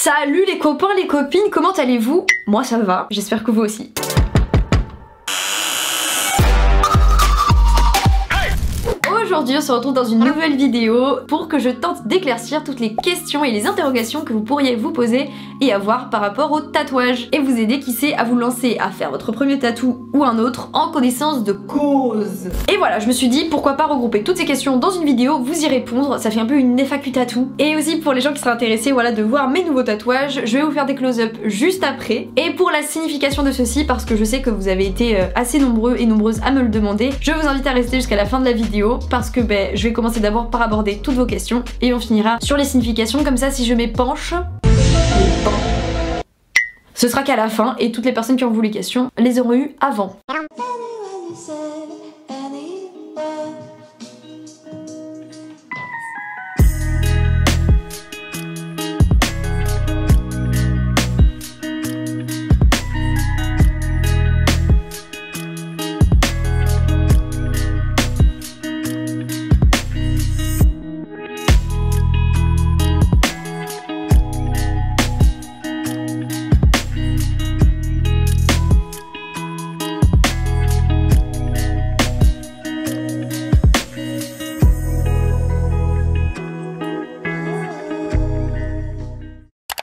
Salut les copains, les copines, comment allez-vous? Moi ça va, j'espère que vous aussi. Aujourd'hui on se retrouve dans une nouvelle vidéo pour que je tente d'éclaircir toutes les questions et les interrogations que vous pourriez vous poser et avoir par rapport au tatouage et vous aider qui sait à vous lancer à faire votre premier tatou ou un autre en connaissance de cause. Et voilà, je me suis dit pourquoi pas regrouper toutes ces questions dans une vidéo, vous y répondre, ça fait un peu une FAQ tatou. Et aussi pour les gens qui seraient intéressés voilà, de voir mes nouveaux tatouages, je vais vous faire des close-up juste après. Et pour la signification de ceci, parce que je sais que vous avez été assez nombreux et nombreuses à me le demander, je vous invite à rester jusqu'à la fin de la vidéo parce que je vais commencer d'abord par aborder toutes vos questions et on finira sur les significations, comme ça si je m'épanche, ce sera qu'à la fin et toutes les personnes qui ont voulu les questions les auront eues avant.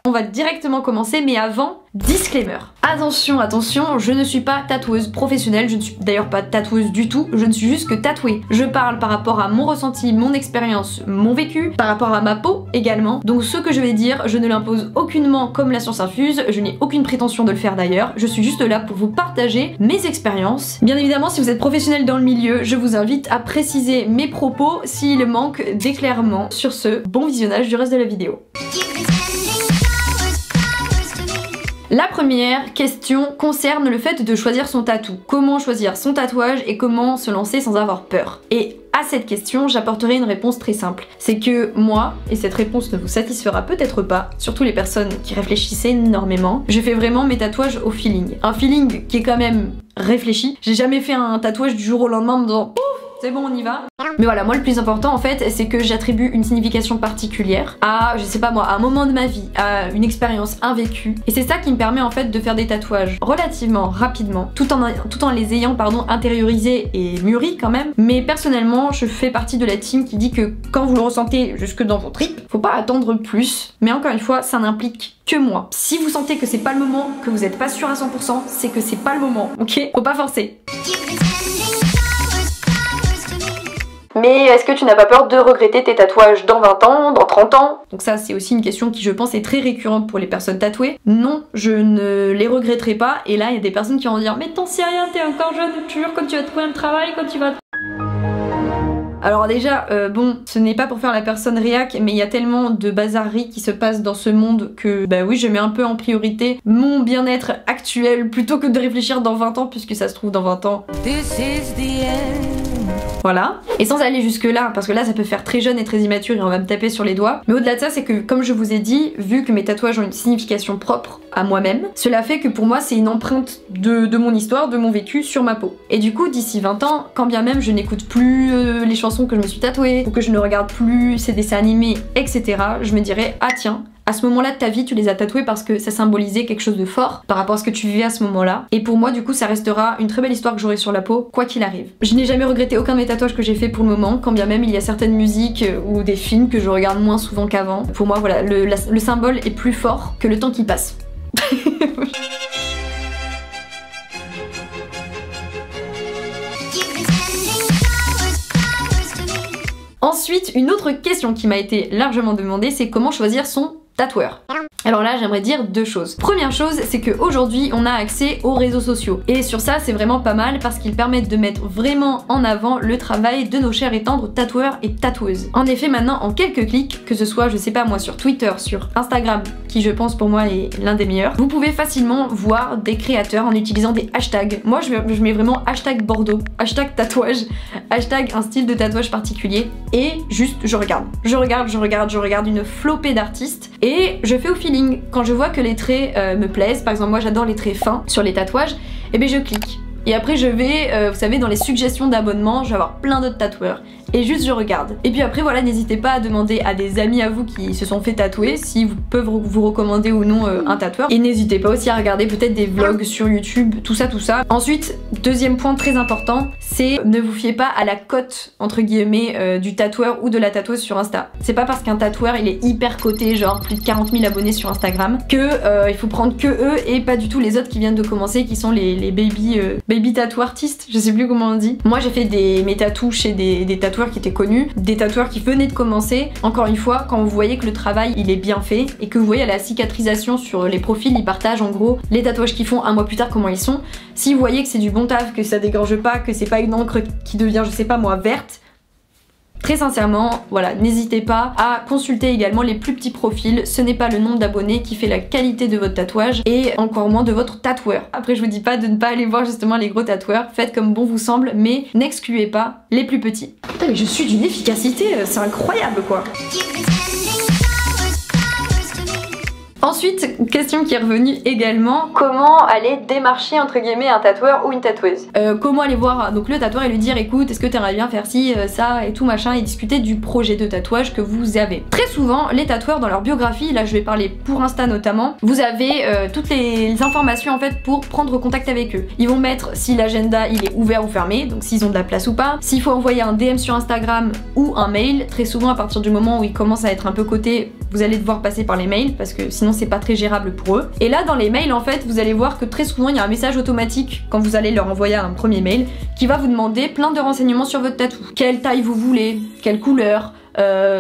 On va directement commencer, mais avant, disclaimer. Attention, attention, je ne suis pas tatoueuse professionnelle, je ne suis d'ailleurs pas tatoueuse du tout, je ne suis juste que tatouée. Je parle par rapport à mon ressenti, mon expérience, mon vécu, par rapport à ma peau également. Donc ce que je vais dire, je ne l'impose aucunement comme la science infuse, je n'ai aucune prétention de le faire d'ailleurs, je suis juste là pour vous partager mes expériences. Bien évidemment, si vous êtes professionnel dans le milieu, je vous invite à préciser mes propos s'il manque d'éclairement. Sur ce, bon visionnage du reste de la vidéo. La première question concerne le fait de choisir son tatou. Comment choisir son tatouage et comment se lancer sans avoir peur? Et à cette question, j'apporterai une réponse très simple. C'est que moi, et cette réponse ne vous satisfera peut-être pas, surtout les personnes qui réfléchissent énormément, je fais vraiment mes tatouages au feeling. Un feeling qui est quand même réfléchi. J'ai jamais fait un tatouage du jour au lendemain en me disant pouf, c'est bon, on y va. Mais voilà, moi le plus important en fait, c'est que j'attribue une signification particulière à, je sais pas moi, à un moment de ma vie, à une expérience, un vécu. Et c'est ça qui me permet en fait de faire des tatouages relativement rapidement, tout en les ayant intériorisés et mûris quand même. Mais personnellement, je fais partie de la team qui dit que quand vous le ressentez jusque dans vos tripes, faut pas attendre plus. Mais encore une fois, ça n'implique que moi. Si vous sentez que c'est pas le moment, que vous êtes pas sûr à 100%, c'est que c'est pas le moment, ok? Faut pas forcer. Mais est-ce que tu n'as pas peur de regretter tes tatouages dans 20 ans, dans 30 ans? Donc ça c'est aussi une question qui je pense est très récurrente pour les personnes tatouées. Non, je ne les regretterai pas. Et là il y a des personnes qui vont dire mais t'en sais rien, t'es encore jeune, tu jures quand tu vas trouver un travail, quand tu vas... Alors déjà, bon, ce n'est pas pour faire la personne réac, mais il y a tellement de bazarreries qui se passent dans ce monde que, bah oui, je mets un peu en priorité mon bien-être actuel plutôt que de réfléchir dans 20 ans, puisque ça se trouve dans 20 ans. This is the end. Voilà. Et sans aller jusque là, parce que là ça peut faire très jeune et très immature et on va me taper sur les doigts. Mais au-delà de ça, c'est que comme je vous ai dit, vu que mes tatouages ont une signification propre à moi-même, cela fait que pour moi c'est une empreinte de mon histoire, de mon vécu sur ma peau. Et du coup, d'ici 20 ans, quand bien même je n'écoute plus les chansons que je me suis tatouées, ou que je ne regarde plus ces dessins animés, etc., je me dirais, ah tiens, à ce moment-là de ta vie, tu les as tatoués parce que ça symbolisait quelque chose de fort par rapport à ce que tu vivais à ce moment-là. Et pour moi, du coup, ça restera une très belle histoire que j'aurai sur la peau, quoi qu'il arrive. Je n'ai jamais regretté aucun de mes tatouages que j'ai fait pour le moment, quand bien même il y a certaines musiques ou des films que je regarde moins souvent qu'avant. Pour moi, voilà, le symbole est plus fort que le temps qui passe. Ensuite, une autre question qui m'a été largement demandée, c'est comment choisir son tatoueur. Alors là, j'aimerais dire deux choses. Première chose, c'est qu'aujourd'hui, on a accès aux réseaux sociaux. Et sur ça, c'est vraiment pas mal parce qu'ils permettent de mettre vraiment en avant le travail de nos chers et tendres tatoueurs et tatoueuses. En effet, maintenant, en quelques clics, que ce soit, je sais pas moi, sur Twitter, sur Instagram, qui je pense pour moi est l'un des meilleurs, vous pouvez facilement voir des créateurs en utilisant des hashtags. Moi, je mets vraiment hashtag Bordeaux, hashtag tatouage, hashtag un style de tatouage particulier, et juste, je regarde une flopée d'artistes, et je fais au feeling. Quand je vois que les traits me plaisent, par exemple moi j'adore les traits fins sur les tatouages, et bien je clique. Et après je vais, vous savez, dans les suggestions d'abonnement, je vais avoir plein d'autres tatoueurs. et juste je regarde. Et puis après voilà, n'hésitez pas à demander à des amis à vous qui se sont fait tatouer si vous peuvent vous recommander ou non un tatoueur. Et n'hésitez pas aussi à regarder peut-être des vlogs sur YouTube, tout ça. Ensuite, deuxième point très important, c'est ne vous fiez pas à la cote entre guillemets du tatoueur ou de la tatoueuse sur Insta. C'est pas parce qu'un tatoueur il est hyper coté, genre plus de 40 000 abonnés sur Instagram, que il faut prendre que eux et pas du tout les autres qui viennent de commencer, qui sont les baby tattoo artistes, je sais plus comment on dit. Moi j'ai fait mes tatous chez des tatoueurs qui étaient connus, des tatoueurs qui venaient de commencer. Encore une fois, quand vous voyez que le travail il est bien fait et que vous voyez à la cicatrisation sur les profils, ils partagent en gros les tatouages qu'ils font un mois plus tard, comment ils sont. Si vous voyez que c'est du bon taf, que ça dégorge pas, que c'est pas une encre qui devient je sais pas moi verte, très sincèrement, voilà, n'hésitez pas à consulter également les plus petits profils. Ce n'est pas le nombre d'abonnés qui fait la qualité de votre tatouage et encore moins de votre tatoueur. Après, je vous dis pas de ne pas aller voir justement les gros tatoueurs, faites comme bon vous semble, mais n'excluez pas les plus petits. Putain, mais je suis d'une efficacité, c'est incroyable quoi. Ensuite, question qui est revenue également, comment aller démarcher entre guillemets un tatoueur ou une tatoueuse. Comment aller voir donc le tatoueur et lui dire écoute, est-ce que t'aimerais bien faire ci, ça et tout machin, et discuter du projet de tatouage que vous avez. Très souvent, les tatoueurs dans leur biographie, là je vais parler pour Insta notamment, vous avez toutes les informations en fait pour prendre contact avec eux. Ils vont mettre si l'agenda il est ouvert ou fermé, donc s'ils ont de la place ou pas, s'il faut envoyer un DM sur Instagram ou un mail. Très souvent à partir du moment où ils commencent à être un peu cotés, vous allez devoir passer par les mails parce que sinon c'est pas très gérable pour eux. Et là dans les mails en fait vous allez voir que très souvent il y a un message automatique quand vous allez leur envoyer un premier mail qui va vous demander plein de renseignements sur votre tatou. Quelle taille vous voulez, quelle couleur,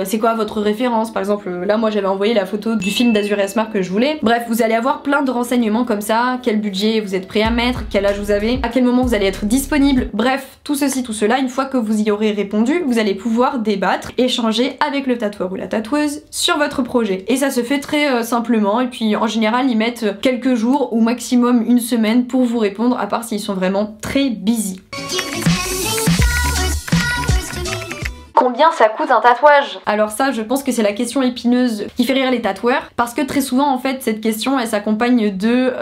c'est quoi votre référence. Par exemple là moi j'avais envoyé la photo du film d'Azur et Smart que je voulais. Bref, vous allez avoir plein de renseignements comme ça, quel budget vous êtes prêt à mettre, quel âge vous avez, à quel moment vous allez être disponible. Bref, tout ceci, tout cela, une fois que vous y aurez répondu, vous allez pouvoir débattre, échanger avec le tatoueur ou la tatoueuse sur votre projet. Et ça se fait très simplement, et puis en général ils mettent quelques jours ou maximum une semaine pour vous répondre, à part s'ils sont vraiment très busy. Combien ça coûte un tatouage? Alors ça, je pense que c'est la question épineuse qui fait rire les tatoueurs, parce que très souvent en fait cette question elle s'accompagne de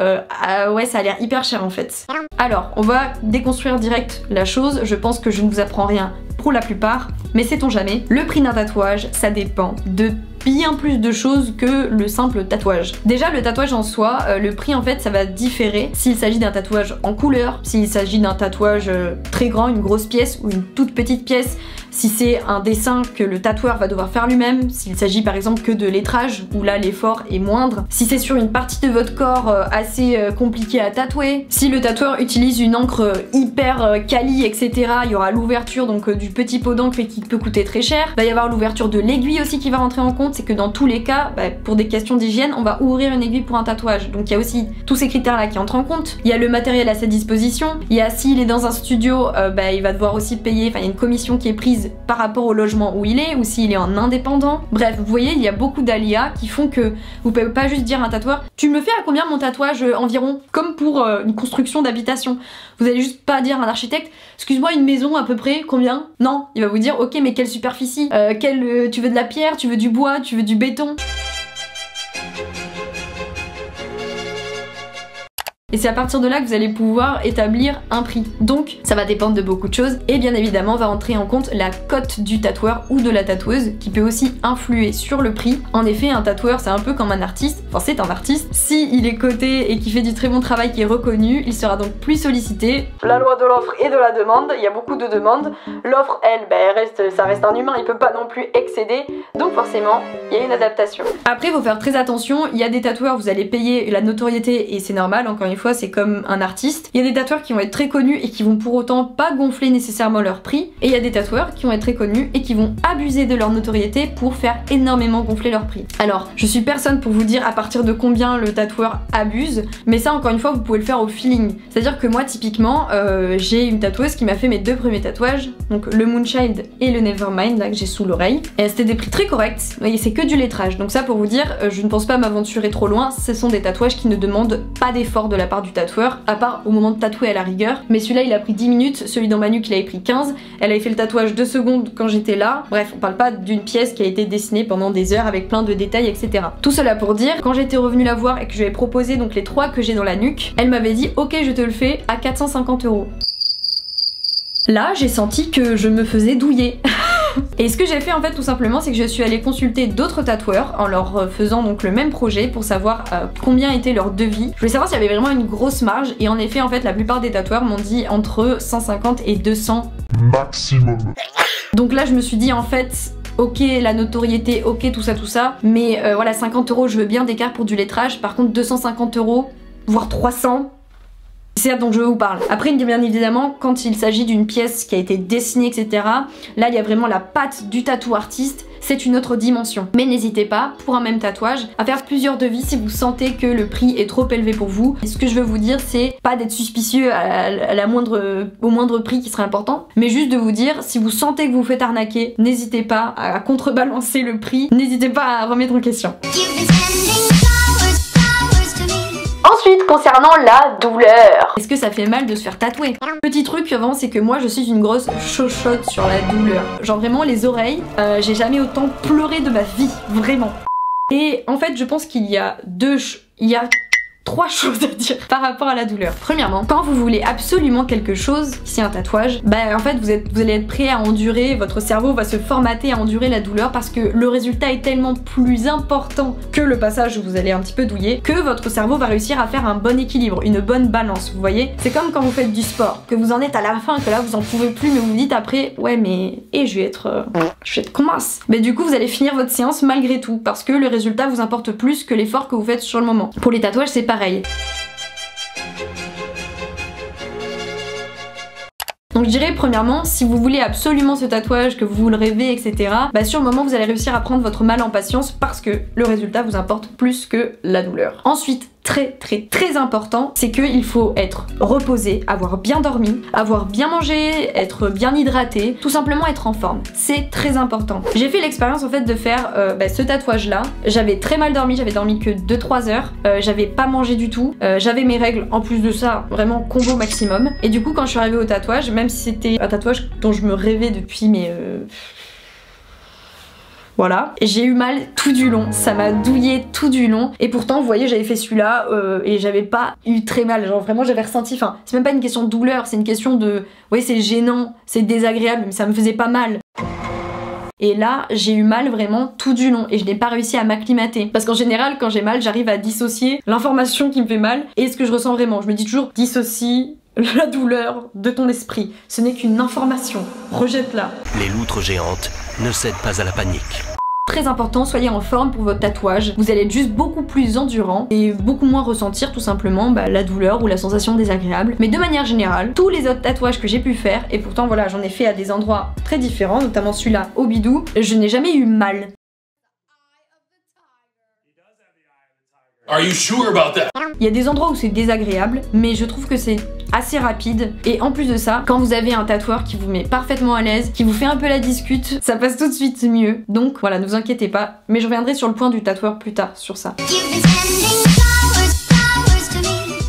ouais ça a l'air hyper cher en fait. Alors on va déconstruire direct la chose, je pense que je ne vous apprends rien pour la plupart, mais sait-on jamais, le prix d'un tatouage ça dépend de bien plus de choses que le simple tatouage. Déjà le tatouage en soi, le prix en fait ça va différer s'il s'agit d'un tatouage en couleur, s'il s'agit d'un tatouage très grand, une grosse pièce ou une toute petite pièce, si c'est un dessin que le tatoueur va devoir faire lui-même, s'il s'agit par exemple que de lettrage où là l'effort est moindre, si c'est sur une partie de votre corps assez compliqué à tatouer, si le tatoueur utilise une encre hyper quali etc, il y aura l'ouverture donc du petit pot d'encre qui peut coûter très cher, il va y avoir l'ouverture de l'aiguille aussi qui va rentrer en compte, c'est que dans tous les cas, pour des questions d'hygiène, on va ouvrir une aiguille pour un tatouage, donc il y a aussi tous ces critères là qui entrent en compte, il y a le matériel à sa disposition, il y a s'il est dans un studio, il va devoir aussi payer, enfin il y a une commission qui est prise par rapport au logement où il est, ou s'il est en indépendant. Bref, vous voyez, il y a beaucoup d'aléas qui font que vous pouvez pas juste dire à un tatoueur tu me fais à combien mon tatouage environ, comme pour une construction d'habitation. Vous allez juste pas dire à un architecte excuse-moi une maison à peu près combien. Non, il va vous dire ok mais quelle superficie, tu veux de la pierre, tu veux du bois, tu veux du béton. Et c'est à partir de là que vous allez pouvoir établir un prix. Donc ça va dépendre de beaucoup de choses et bien évidemment va entrer en compte la cote du tatoueur ou de la tatoueuse qui peut aussi influer sur le prix. En effet un tatoueur c'est un peu comme un artiste, enfin c'est un artiste, si il est coté et qu'il fait du très bon travail qui est reconnu, il sera donc plus sollicité. La loi de l'offre et de la demande, il y a beaucoup de demandes. L'offre elle, ça reste un humain, il peut pas non plus excéder, donc forcément il y a une adaptation. Après il faut faire très attention, il y a des tatoueurs vous allez payer la notoriété et c'est normal, encore une fois c'est comme un artiste. Il y a des tatoueurs qui vont être très connus et qui vont pour autant pas gonfler nécessairement leur prix, et il y a des tatoueurs qui vont être très connus et qui vont abuser de leur notoriété pour faire énormément gonfler leur prix. Alors je suis personne pour vous dire à partir de combien le tatoueur abuse, mais ça encore une fois vous pouvez le faire au feeling. C'est à dire que moi typiquement j'ai une tatoueuse qui m'a fait mes deux premiers tatouages, donc le Moonchild et le Nevermind là que j'ai sous l'oreille, et c'était des prix très corrects et c'est que du lettrage, donc ça pour vous dire je ne pense pas m'aventurer trop loin, ce sont des tatouages qui ne demandent pas d'effort de la part du tatoueur, à part au moment de tatouer à la rigueur, mais celui-là il a pris 10 minutes, celui dans Manu il avait pris 15, elle avait fait le tatouage 2 secondes quand j'étais là, bref on parle pas d'une pièce qui a été dessinée pendant des heures avec plein de détails etc. Tout cela pour dire, quand j'étais revenue la voir et que je lui ai proposé donc les 3 que j'ai dans la nuque, elle m'avait dit ok je te le fais à 450 €. Là j'ai senti que je me faisais douiller. Et ce que j'ai fait en fait tout simplement, c'est que je suis allée consulter d'autres tatoueurs en leur faisant donc le même projet pour savoir combien était leur devis. Je voulais savoir s'il y avait vraiment une grosse marge, et en effet en fait la plupart des tatoueurs m'ont dit entre 150 et 200 maximum. Donc là je me suis dit en fait, ok la notoriété, ok tout ça, mais voilà 50 € je veux bien d'écart pour du lettrage, par contre 250 €, voire 300, c'est ça dont je vous parle. Après bien évidemment quand il s'agit d'une pièce qui a été dessinée etc, là il y a vraiment la patte du tatou artiste, c'est une autre dimension. Mais n'hésitez pas, pour un même tatouage, à faire plusieurs devis si vous sentez que le prix est trop élevé pour vous. Et ce que je veux vous dire, c'est pas d'être suspicieux au moindre prix qui serait important, mais juste de vous dire, si vous sentez que vous vous faites arnaquer, n'hésitez pas à contrebalancer le prix, n'hésitez pas à remettre en question. Ensuite, concernant la douleur. Est-ce que ça fait mal de se faire tatouer? Petit truc avant, c'est que moi je suis une grosse chochotte sur la douleur. Genre vraiment les oreilles, j'ai jamais autant pleuré de ma vie, vraiment. Et en fait je pense qu'il y a trois choses à dire par rapport à la douleur. Premièrement, quand vous voulez absolument quelque chose, si un tatouage, bah en fait vous allez être prêt à endurer, votre cerveau va se formater à endurer la douleur parce que le résultat est tellement plus important que le passage où vous allez un petit peu douiller, que votre cerveau va réussir à faire un bon équilibre, une bonne balance, vous voyez. C'est comme quand vous faites du sport, que vous en êtes à la fin, que là vous en pouvez plus, mais vous vous dites après, ouais mais, je vais être commence. Mais du coup vous allez finir votre séance malgré tout, parce que le résultat vous importe plus que l'effort que vous faites sur le moment. Pour les tatouages c'est pareil. Donc je dirais premièrement, si vous voulez absolument ce tatouage, que vous le rêvez, etc., bah sur le moment vous allez réussir à prendre votre mal en patience parce que le résultat vous importe plus que la douleur. Ensuite, très important, c'est qu'il faut être reposé, avoir bien dormi, avoir bien mangé, être bien hydraté, tout simplement être en forme. C'est très important. J'ai fait l'expérience en fait de faire ce tatouage là. J'avais très mal dormi, j'avais dormi que 2-3 heures, j'avais pas mangé du tout, j'avais mes règles en plus de ça, vraiment combo maximum. Et du coup quand je suis arrivée au tatouage, même si c'était un tatouage dont je me rêvais depuis mais voilà, j'ai eu mal tout du long, ça m'a douillé tout du long, et pourtant vous voyez j'avais fait celui-là et j'avais pas eu très mal, genre vraiment j'avais ressenti, enfin c'est même pas une question de douleur, c'est une question de, oui c'est gênant, c'est désagréable, mais ça me faisait pas mal. Et là j'ai eu mal vraiment tout du long et je n'ai pas réussi à m'acclimater, parce qu'en général quand j'ai mal j'arrive à dissocier l'information qui me fait mal et ce que je ressens vraiment. Je me dis toujours dissocie la douleur de ton esprit, ce n'est qu'une information, rejette-la. Les loutres géantes ne cèdent pas à la panique. Très important, soyez en forme pour votre tatouage, vous allez être juste beaucoup plus endurant et beaucoup moins ressentir tout simplement la douleur ou la sensation désagréable. Mais de manière générale, tous les autres tatouages que j'ai pu faire, et pourtant voilà j'en ai fait à des endroits très différents, notamment celui-là au bidou, je n'ai jamais eu mal. Are you sure about that? Il y a des endroits où c'est désagréable, mais je trouve que c'est assez rapide. Et en plus de ça, quand vous avez un tatoueur qui vous met parfaitement à l'aise, qui vous fait un peu la discute, ça passe tout de suite mieux. Donc voilà, ne vous inquiétez pas. Mais je reviendrai sur le point du tatoueur plus tard sur ça.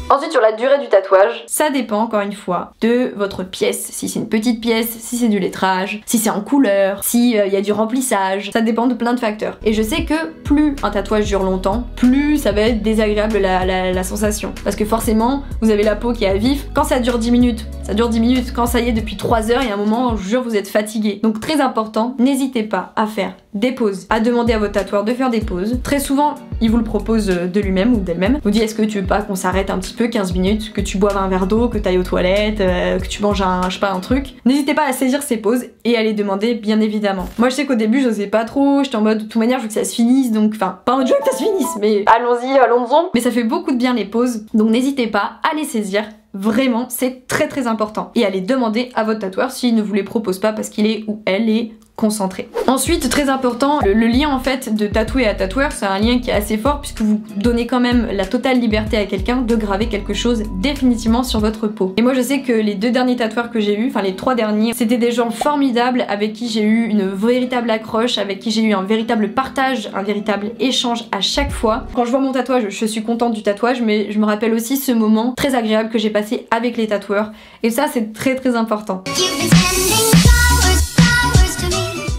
Ensuite sur la durée du tatouage, ça dépend encore une fois de votre pièce. Si c'est une petite pièce, si c'est du lettrage, si c'est en couleur, si y a du remplissage, ça dépend de plein de facteurs. Et je sais que plus un tatouage dure longtemps, plus ça va être désagréable la sensation. Parce que forcément, vous avez la peau qui est à vif. Quand ça dure 10 minutes, ça dure 10 minutes. Quand ça y est depuis 3 heures, il y a un moment, je vous jure, vous êtes fatigué. Donc très important, n'hésitez pas à faire des pauses, à demander à votre tatoueur de faire des pauses. Très souvent, il vous le propose de lui-même ou d'elle-même. Vous dit est-ce que tu veux pas qu'on s'arrête un petit peu 15 minutes, que tu boives un verre d'eau, que tu ailles aux toilettes, que tu manges je sais pas, un truc. N'hésitez pas à saisir ces pauses et à les demander bien évidemment. Moi je sais qu'au début j'osais pas trop, j'étais en mode de toute manière je veux que ça se finisse, donc enfin pas en mode je veux que ça se finisse, mais allons-y, allons-y. Mais ça fait beaucoup de bien les pauses, donc n'hésitez pas à les saisir. Vraiment, c'est très important. Et à les demander à votre tatoueur s'il ne vous les propose pas parce qu'il est ou elle est concentré. Ensuite, très important, le lien en fait de tatoué à tatoueur, c'est un lien qui est assez fort puisque vous donnez quand même la totale liberté à quelqu'un de graver quelque chose définitivement sur votre peau. Et moi je sais que les 2 derniers tatoueurs que j'ai eu, enfin les 3 derniers, c'était des gens formidables avec qui j'ai eu une véritable accroche, avec qui j'ai eu un véritable partage, un véritable échange à chaque fois. Quand je vois mon tatouage, je suis contente du tatouage, mais je me rappelle aussi ce moment très agréable que j'ai passé avec les tatoueurs. Et ça c'est très important.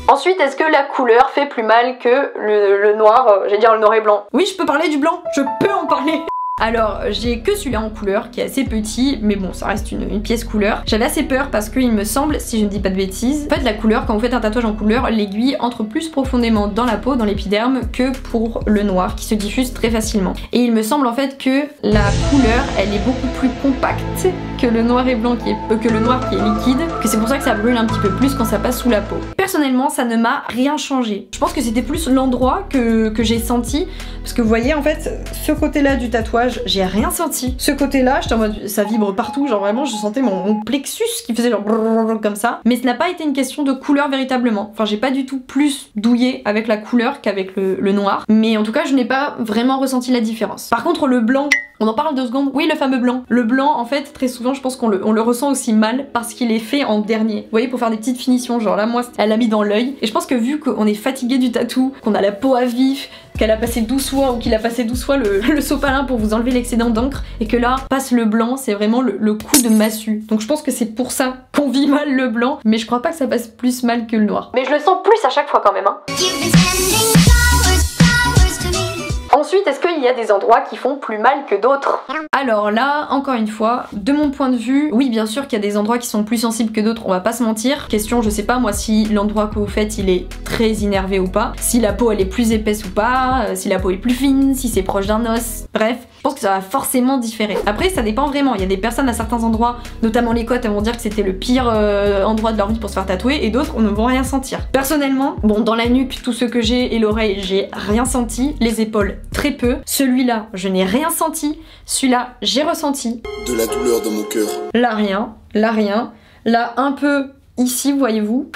Ensuite, est-ce que la couleur fait plus mal que le noir, j'allais dire le noir et blanc? Oui, je peux parler du blanc, je peux en parler. Alors j'ai que celui-là en couleur qui est assez petit, mais bon ça reste une pièce couleur. J'avais assez peur parce qu'il me semble, si je ne dis pas de bêtises, en fait la couleur, quand vous faites un tatouage en couleur, l'aiguille entre plus profondément dans la peau, dans l'épiderme, que pour le noir qui se diffuse très facilement. Et il me semble en fait que la couleur elle est beaucoup plus compacte que le noir et blanc qui est liquide, que c'est pour ça que ça brûle un petit peu plus quand ça passe sous la peau. Personnellement ça ne m'a rien changé. Je pense que c'était plus l'endroit que j'ai senti, parce que vous voyez en fait ce côté là du tatouage j'ai rien senti. Ce côté là j'étais en mode ça vibre partout, genre vraiment je sentais mon plexus qui faisait genre comme ça, mais ce n'a pas été une question de couleur véritablement. Enfin j'ai pas du tout plus douillé avec la couleur qu'avec le noir, mais en tout cas je n'ai pas vraiment ressenti la différence. Par contre le blanc, on en parle 2 secondes. Oui, le fameux blanc. Le blanc, en fait, très souvent, je pense qu'on le ressent aussi mal parce qu'il est fait en dernier. Vous voyez, pour faire des petites finitions, genre là, moi, elle l'a mis dans l'œil. Et je pense que vu qu'on est fatigué du tatou, qu'on a la peau à vif, qu'elle a passé 12 fois ou qu'il a passé 12 fois le sopalin pour vous enlever l'excédent d'encre, et que là, passe le blanc, c'est vraiment le coup de massue. Donc je pense que c'est pour ça qu'on vit mal le blanc, mais je crois pas que ça passe plus mal que le noir. Mais je le sens plus à chaque fois quand même, hein. Ensuite, est-ce qu'il y a des endroits qui font plus mal que d'autres? Alors là, encore une fois, de mon point de vue, oui bien sûr qu'il y a des endroits qui sont plus sensibles que d'autres, on va pas se mentir. Question, je sais pas moi si l'endroit que vous faites il est très innervé ou pas, si la peau elle est plus épaisse ou pas, si la peau est plus fine, si c'est proche d'un os, bref, je pense que ça va forcément différer. Après ça dépend vraiment, il y a des personnes à certains endroits, notamment les côtes, elles vont dire que c'était le pire endroit de leur vie pour se faire tatouer, et d'autres ne vont rien sentir. Personnellement, bon dans la nuque, tout ce que j'ai et l'oreille, j'ai rien senti, les épaules très peu, celui-là je n'ai rien senti, celui-là j'ai ressenti de la douleur dans mon cœur. Là rien, là un peu ici voyez-vous.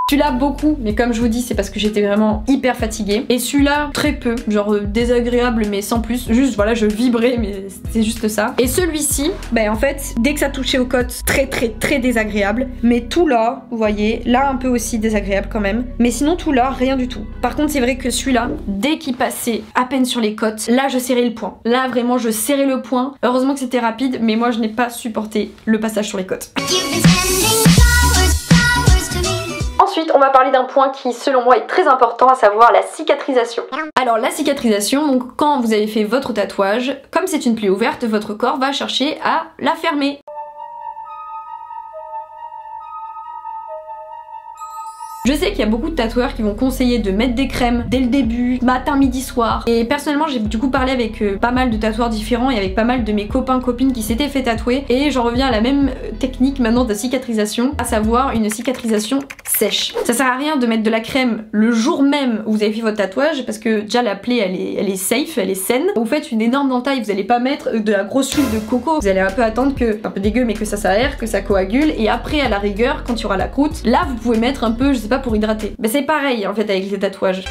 Celui-là beaucoup, mais comme je vous dis c'est parce que j'étais vraiment hyper fatiguée. Et celui-là très peu, genre désagréable mais sans plus, juste voilà je vibrais mais c'est juste ça. Et celui-ci, ben en fait dès que ça touchait aux côtes, très désagréable. Mais tout là, vous voyez, là un peu aussi désagréable quand même. Mais sinon tout là, rien du tout. Par contre c'est vrai que celui-là, dès qu'il passait à peine sur les côtes, là je serrais le poing. Là vraiment je serrais le poing. Heureusement que c'était rapide, mais moi je n'ai pas supporté le passage sur les côtes. Ensuite, on va parler d'un point qui, selon moi, est très important, à savoir la cicatrisation. Alors, la cicatrisation, donc quand vous avez fait votre tatouage, comme c'est une plaie ouverte, votre corps va chercher à la fermer. Je sais qu'il y a beaucoup de tatoueurs qui vont conseiller de mettre des crèmes dès le début, matin, midi, soir. Et personnellement, j'ai du coup parlé avec pas mal de tatoueurs différents et avec pas mal de mes copains, copines qui s'étaient fait tatouer. Et j'en reviens à la même technique maintenant de cicatrisation, à savoir une cicatrisation sèche. Ça sert à rien de mettre de la crème le jour même où vous avez fait votre tatouage parce que déjà la plaie elle est safe, elle est saine. Vous faites une énorme dentaille, vous allez pas mettre de la grosse huile de coco. Vous allez un peu attendre que, un peu dégueu mais que ça s'aère, que ça coagule. Et après à la rigueur, quand il y aura la croûte, là vous pouvez mettre un peu, je sais pas, pour hydrater. Mais c'est pareil en fait avec les tatouages.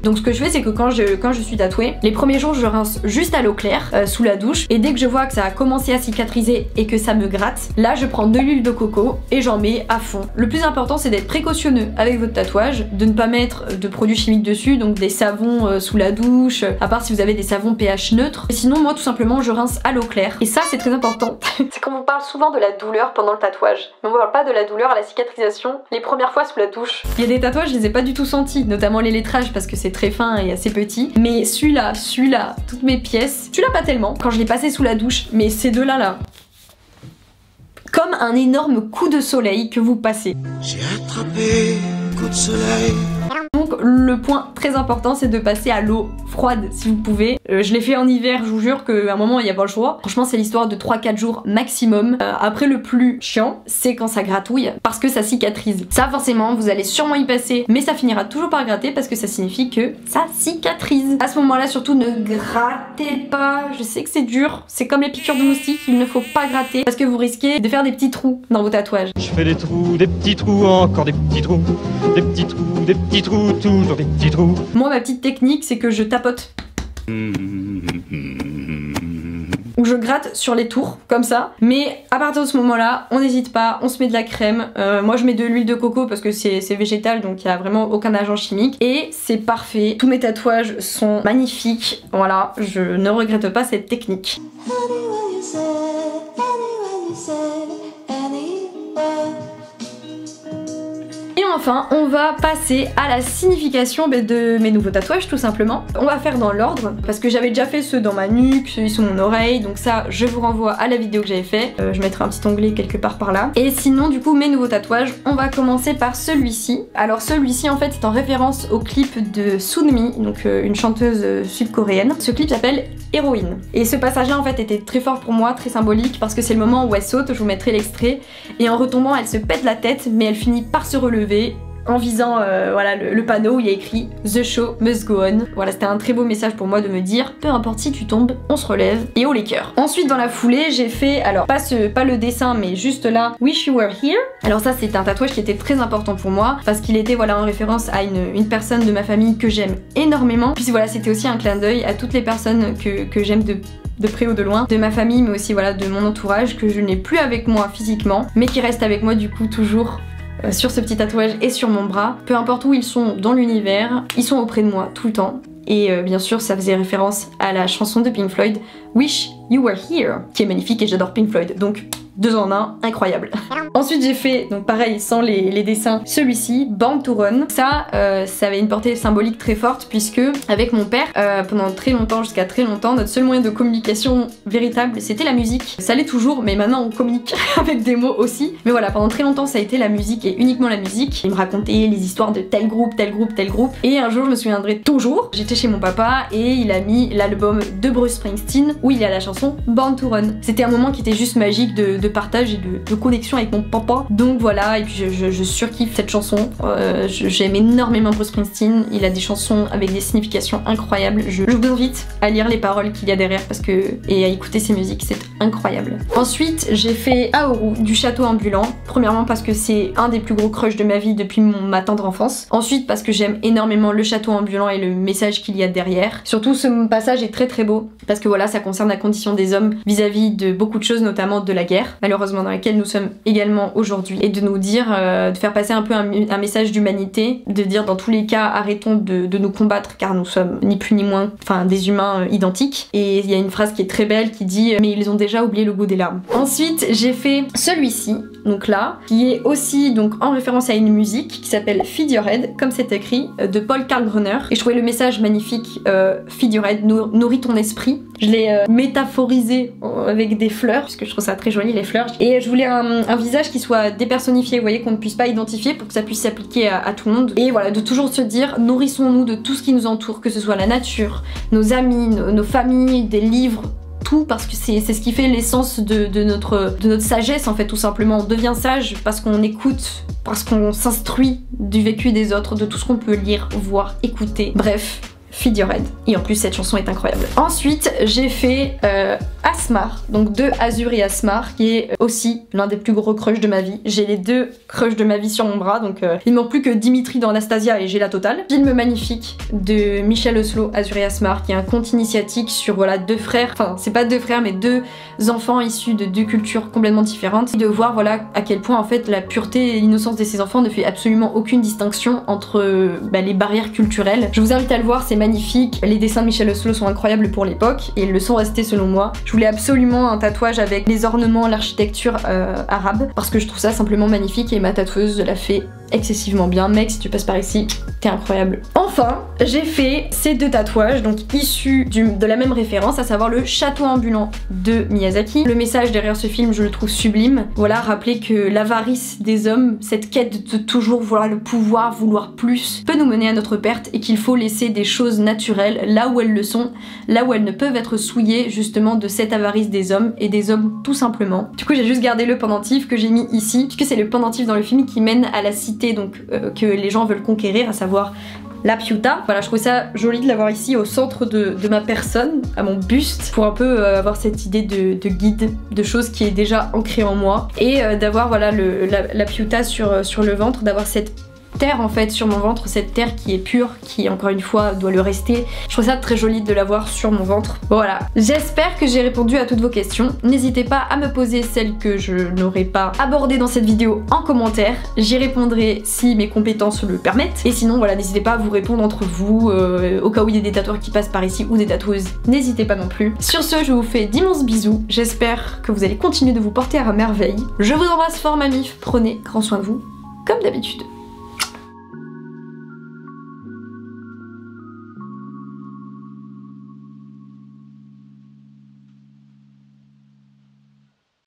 Donc ce que je fais c'est que quand je suis tatouée, les premiers jours je rince juste à l'eau claire sous la douche, et dès que je vois que ça a commencé à cicatriser et que ça me gratte, là je prends de l'huile de coco et j'en mets à fond. Le plus important c'est d'être précautionneux avec votre tatouage, de ne pas mettre de produits chimiques dessus, donc des savons sous la douche, à part si vous avez des savons pH neutre. Et sinon moi tout simplement je rince à l'eau claire, et ça c'est très important. C'est qu'on vous parle souvent de la douleur pendant le tatouage, mais on ne parle pas de la douleur à la cicatrisation les premières fois sous la douche. Il y a des tatouages je les ai pas du tout sentis, notamment les lettrages parce que c'est très fin et assez petit, mais celui-là, toutes mes pièces, celui-là pas tellement, quand je l'ai passé sous la douche, mais ces deux-là là, comme un énorme coup de soleil que vous passez. J'ai attrapé un coup de soleil. Donc le point très important c'est de passer à l'eau froide si vous pouvez. Je l'ai fait en hiver, je vous jure qu'à un moment il n'y a pas le choix. Franchement c'est l'histoire de 3-4 jours maximum. Après le plus chiant c'est quand ça gratouille parce que ça cicatrise. Ça forcément vous allez sûrement y passer, mais ça finira toujours par gratter parce que ça signifie que ça cicatrise. À ce moment là surtout ne grattez pas. Je sais que c'est dur, c'est comme les piqûres de moustiques, il ne faut pas gratter parce que vous risquez de faire des petits trous dans vos tatouages. Je fais des trous, des petits trous, encore des petits trous, des petits trous, des petits trous, toujours des petits trous. Moi ma petite technique c'est que je tapote. Ou je gratte sur les tours comme ça, mais à partir de ce moment là on n'hésite pas, on se met de la crème. Moi je mets de l'huile de coco parce que c'est végétal donc il n'y a vraiment aucun agent chimique et c'est parfait. Tous mes tatouages sont magnifiques, voilà, je ne regrette pas cette technique. Et enfin, on va passer à la signification de mes nouveaux tatouages tout simplement. On va faire dans l'ordre parce que j'avais déjà fait ceux dans ma nuque, ceux sous mon oreille, donc ça je vous renvoie à la vidéo que j'avais fait. Je mettrai un petit onglet quelque part par là. Et sinon du coup mes nouveaux tatouages, on va commencer par celui-ci. Alors celui-ci en fait est en référence au clip de Sunmi, donc une chanteuse sud-coréenne. Ce clip s'appelle Héroïne. Et ce passage-là en fait était très fort pour moi, très symbolique parce que c'est le moment où elle saute, je vous mettrai l'extrait, et en retombant elle se pète la tête mais elle finit par se relever en visant voilà, le panneau où il y a écrit The show must go on. Voilà, c'était un très beau message pour moi de me dire peu importe si tu tombes, on se relève et haut les cœurs. Ensuite dans la foulée j'ai fait, alors pas le dessin mais juste là, Wish you were here. Alors ça c'est un tatouage qui était très important pour moi parce qu'il était voilà en référence à une personne de ma famille que j'aime énormément. Puis voilà, c'était aussi un clin d'œil à toutes les personnes que j'aime de près ou de loin, de ma famille mais aussi voilà de mon entourage que je n'ai plus avec moi physiquement mais qui restent avec moi du coup toujours sur ce petit tatouage et sur mon bras. Peu importe où ils sont dans l'univers, ils sont auprès de moi tout le temps. Et bien sûr ça faisait référence à la chanson de Pink Floyd, Wish You Were Here, qui est magnifique et j'adore Pink Floyd, donc 2 en 1, incroyable. Ensuite j'ai fait, donc pareil sans les dessins, celui-ci, Born to Run. Ça avait une portée symbolique très forte puisque avec mon père, pendant très longtemps, jusqu'à très longtemps, notre seul moyen de communication véritable c'était la musique. Ça l'est toujours mais maintenant on communique avec des mots aussi. Mais voilà, pendant très longtemps ça a été la musique et uniquement la musique. Il me racontait les histoires de tel groupe, tel groupe, tel groupe. Et un jour je me souviendrai toujours, j'étais chez mon papa et il a mis l'album de Bruce Springsteen où il y a la chanson Born to Run. C'était un moment qui était juste magique de partage et de connexion avec mon papa. Donc voilà, et puis je surkiffe cette chanson. J'aime énormément Bruce Springsteen. Il a des chansons avec des significations incroyables. Je vous invite à lire les paroles qu'il y a derrière parce que et à écouter ses musiques, c'est incroyable. Ensuite, j'ai fait Aoru du château ambulant. Premièrement parce que c'est un des plus gros crushs de ma vie depuis ma tendre enfance. Ensuite parce que j'aime énormément le château ambulant et le message qu'il y a derrière. Surtout ce passage est très très beau parce que voilà, ça concerne la condition des hommes vis-à-vis de beaucoup de choses, notamment de la guerre, malheureusement dans laquelle nous sommes également aujourd'hui, et de nous dire, de faire passer un peu un message d'humanité, de dire dans tous les cas arrêtons de nous combattre car nous sommes ni plus ni moins, enfin des humains identiques. Et il y a une phrase qui est très belle qui dit mais ils ont déjà oublié le goût des larmes. Ensuite j'ai fait celui-ci, donc là, qui est aussi donc en référence à une musique qui s'appelle Feed Your Head, comme c'est écrit, de Paul Kalkbrenner, et je trouvais le message magnifique. Feed Your Head, nourris ton esprit. Je l'ai métaphorisé avec des fleurs puisque je trouve ça très joli les fleurs, et je voulais un visage qui soit dépersonnifié, vous voyez, qu'on ne puisse pas identifier pour que ça puisse s'appliquer à tout le monde. Et voilà, de toujours se dire nourrissons-nous de tout ce qui nous entoure, que ce soit la nature, nos amis, nos familles, des livres, tout, parce que c'est ce qui fait l'essence de notre sagesse en fait, tout simplement. On devient sage parce qu'on écoute, parce qu'on s'instruit du vécu des autres, de tout ce qu'on peut lire, voir, écouter, bref. Feed Your Head. Et en plus cette chanson est incroyable. Ensuite j'ai fait Asmar, donc de Azur et Asmar, qui est aussi l'un des plus gros crushs de ma vie. J'ai les 2 crushs de ma vie sur mon bras, donc il ne manque plus que Dimitri dans Anastasia et j'ai la totale. Film magnifique de Michel Oslo, Azur et Asmar, qui est un conte initiatique sur voilà 2 frères, enfin c'est pas 2 frères mais 2 enfants issus de 2 cultures complètement différentes, et de voir voilà à quel point en fait la pureté et l'innocence de ces enfants ne fait absolument aucune distinction entre les barrières culturelles. Je vous invite à le voir, c'est magnifique. Les dessins de Michel Oslo sont incroyables pour l'époque et ils le sont restés selon moi. Je voulais absolument un tatouage avec les ornements, l'architecture arabe parce que je trouve ça simplement magnifique et ma tatoueuse l'a fait excessivement bien. Mec, si tu passes par ici, t'es incroyable. Enfin, j'ai fait ces 2 tatouages, donc issus de la même référence, à savoir le château ambulant de Miyazaki. Le message derrière ce film, je le trouve sublime. Voilà, rappeler que l'avarice des hommes, cette quête de toujours vouloir le pouvoir, vouloir plus, peut nous mener à notre perte et qu'il faut laisser des choses naturelles là où elles le sont, là où elles ne peuvent être souillées justement de cette avarice des hommes et des hommes tout simplement. Du coup, j'ai juste gardé le pendentif que j'ai mis ici, puisque c'est le pendentif dans le film qui mène à la cité donc que les gens veulent conquérir, à savoir la Piuta. Voilà, je trouvais ça joli de l'avoir ici au centre de ma personne, à mon buste, pour un peu avoir cette idée de guide, de choses qui est déjà ancrée en moi, et d'avoir voilà la Piuta sur le ventre, d'avoir cette terre en fait sur mon ventre, cette terre qui est pure, qui encore une fois doit le rester. Je trouve ça très joli de l'avoir sur mon ventre. Voilà, j'espère que j'ai répondu à toutes vos questions. N'hésitez pas à me poser celles que je n'aurais pas abordées dans cette vidéo en commentaire. J'y répondrai si mes compétences le permettent. Et sinon voilà, n'hésitez pas à vous répondre entre vous, au cas où il y a des tatoueurs qui passent par ici ou des tatoueuses, n'hésitez pas non plus. Sur ce, je vous fais d'immenses bisous. J'espère que vous allez continuer de vous porter à merveille. Je vous embrasse fort ma mif, prenez grand soin de vous, comme d'habitude.